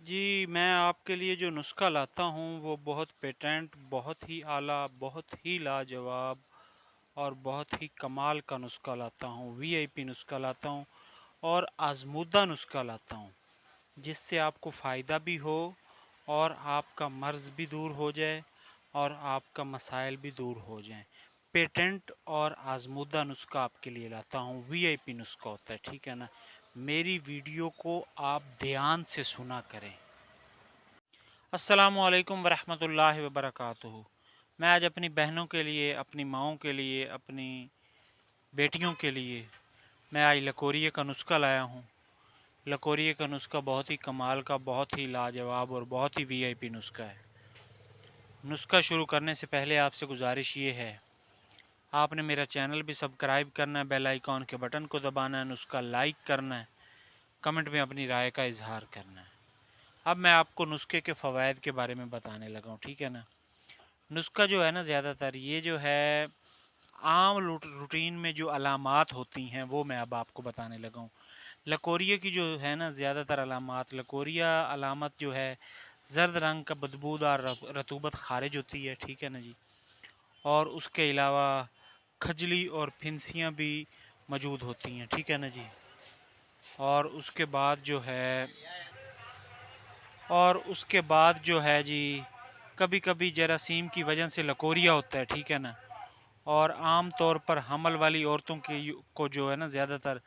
جی، میں آپ کے لیے جو نسخہ لاتا ہوں وہ بہت پیٹنٹ، بہت ہی اعلیٰ، بہت ہی لاجواب اور بہت ہی کمال کا نسخہ لاتا ہوں، وی آئی پی نسخہ لاتا ہوں اور آزمودہ نسخہ لاتا ہوں، جس سے آپ کو فائدہ بھی ہو اور آپ کا مرض بھی دور ہو جائے اور آپ کا مسائل بھی دور ہو جائیں۔ پیٹنٹ اور آزمودہ نسخہ آپ کے لیے لاتا ہوں، وی آئی پی نسخہ ہوتا ہے، ٹھیک ہے نا؟ میری ویڈیو کو آپ دھیان سے سنا کریں۔ السلام علیکم ورحمۃ اللہ وبرکاتہ۔ میں آج اپنی بہنوں کے لیے، اپنی ماؤں کے لیے، اپنی بیٹیوں کے لیے میں آج لکوریے کا نسخہ لایا ہوں۔ لکوریے کا نسخہ بہت ہی کمال کا، بہت ہی لاجواب اور بہت ہی وی آئی پی نسخہ ہے۔ نسخہ شروع کرنے سے پہلے آپ سے گزارش یہ ہے، آپ نے میرا چینل بھی سبسکرائب کرنا ہے، بیل آئیکن کے بٹن کو دبانا ہے، نسخہ لائک کرنا ہے، کمنٹ میں اپنی رائے کا اظہار کرنا ہے۔ اب میں آپ کو نسخے کے فوائد کے بارے میں بتانے لگا ہوں، ٹھیک ہے نا؟ نسخہ جو ہے نا، زیادہ تر یہ جو ہے عام روٹین میں جو علامات ہوتی ہیں وہ میں اب آپ کو بتانے لگا ہوں۔ لکوریے کی جو ہے نا زیادہ تر علامات، لکوریا علامت جو ہے زرد رنگ کا بدبودار رطوبت خارج ہوتی ہے، ٹھیک ہے نا جی؟ اور اس کے علاوہ کھجلی اور پھنسیاں بھی موجود ہوتی ہیں، ٹھیک ہے نا جی؟ اور اس کے بعد جو ہے جی کبھی کبھی جراثیم کی وجہ سے لکوریا ہوتا ہے، ٹھیک ہے نا؟ اور عام طور پر حمل والی عورتوں کو جو ہے نا زیادہ تر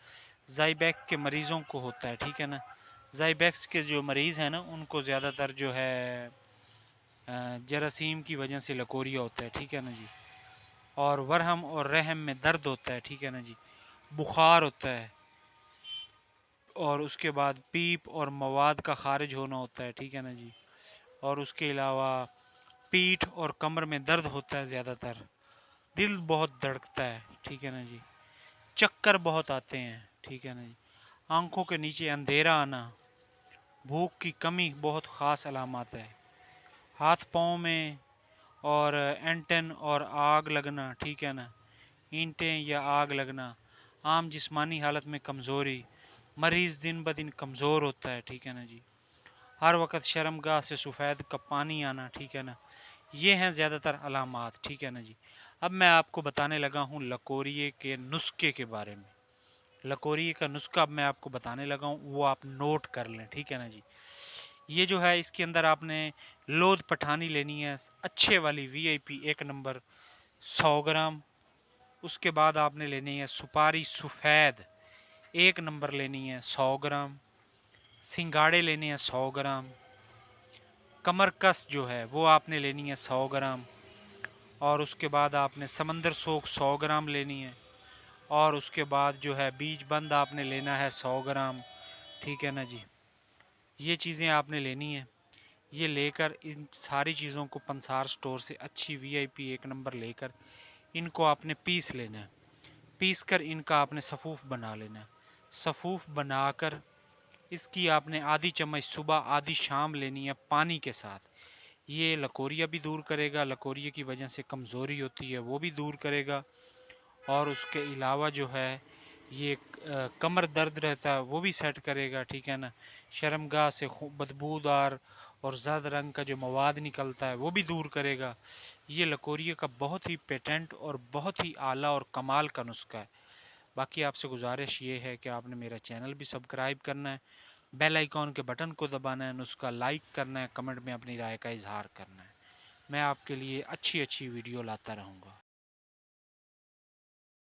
زائبیک کے مریضوں کو ہوتا ہے، ٹھیک ہے نا؟ زائبیکس کے جو مریض ہیں نا ان کو زیادہ تر جو ہے جراثیم کی وجہ سے لکوریا ہوتا ہے، ٹھیک ہے نا جی؟ اور ورہم اور رحم میں درد ہوتا ہے، ٹھیک ہے نا جی؟ بخار ہوتا ہے، اور اس کے بعد پیپ اور مواد کا خارج ہونا ہوتا ہے، ٹھیک ہے نا جی؟ اور اس کے علاوہ پیٹھ اور کمر میں درد ہوتا ہے زیادہ تر، دل بہت دھڑکتا ہے، ٹھیک ہے نا جی؟ چکر بہت آتے ہیں، ٹھیک ہے نا جی؟ آنکھوں کے نیچے اندھیرا آنا، بھوک کی کمی بہت خاص علامات ہے، ہاتھ پاؤں میں اور اینٹن اور آگ لگنا، ٹھیک ہے نا؟ اینٹیں یا آگ لگنا، عام جسمانی حالت میں کمزوری، مریض دن بدن کمزور ہوتا ہے، ٹھیک ہے نا جی؟ ہر وقت شرمگاہ سے سفید کا پانی آنا، ٹھیک ہے نا؟ یہ ہیں زیادہ تر علامات، ٹھیک ہے نا جی؟ اب میں آپ کو بتانے لگا ہوں لکوریے کے نسخے کے بارے میں۔ لکوریے کا نسخہ اب میں آپ کو بتانے لگا ہوں، وہ آپ نوٹ کر لیں، ٹھیک ہے نا جی؟ یہ جو ہے اس کے اندر آپ نے لود پٹھانی لینی ہے، اچھے والی وی آئی پی 1 نمبر 100 گرام۔ اس کے بعد آپ نے لینی ہے سپاری سفید 1 نمبر لینی ہے 100 گرام، سنگاڑے لینے ہیں 100 گرام، کمر کس جو ہے وہ آپ نے لینی ہے 100 گرام، اور اس کے بعد آپ نے سمندر سوکھ 100 گرام لینی ہے، اور اس کے بعد جو ہے بیج بند آپ نے لینا ہے 100 گرام، ٹھیک ہے نا جی؟ یہ چیزیں آپ نے لینی ہیں۔ یہ لے کر ان ساری چیزوں کو پنسار سٹور سے اچھی وی آئی پی 1 نمبر لے کر ان کو آپ نے پیس لینا ہے، پیس کر ان کا آپ نے صفوف بنا لینا ہے۔ صفوف بنا کر اس کی آپ نے آدھی چمچ صبح آدھی شام لینی ہے پانی کے ساتھ۔ یہ لکوریا بھی دور کرے گا، لکوریا کی وجہ سے کمزوری ہوتی ہے وہ بھی دور کرے گا، اور اس کے علاوہ جو ہے یہ کمر درد رہتا ہے وہ بھی سیٹ کرے گا، ٹھیک ہے نا؟ شرمگاہ سے بدبودار اور زرد رنگ کا جو مواد نکلتا ہے وہ بھی دور کرے گا۔ یہ لکوریا کا بہت ہی پیٹنٹ اور بہت ہی اعلیٰ اور کمال کا نسخہ ہے۔ باقی آپ سے گزارش یہ ہے کہ آپ نے میرا چینل بھی سبسکرائب کرنا ہے، بیل آئیکن کے بٹن کو دبانا ہے، نسخہ لائک کرنا ہے، کمنٹ میں اپنی رائے کا اظہار کرنا ہے۔ میں آپ کے لیے اچھی ویڈیو لاتا رہوں گا۔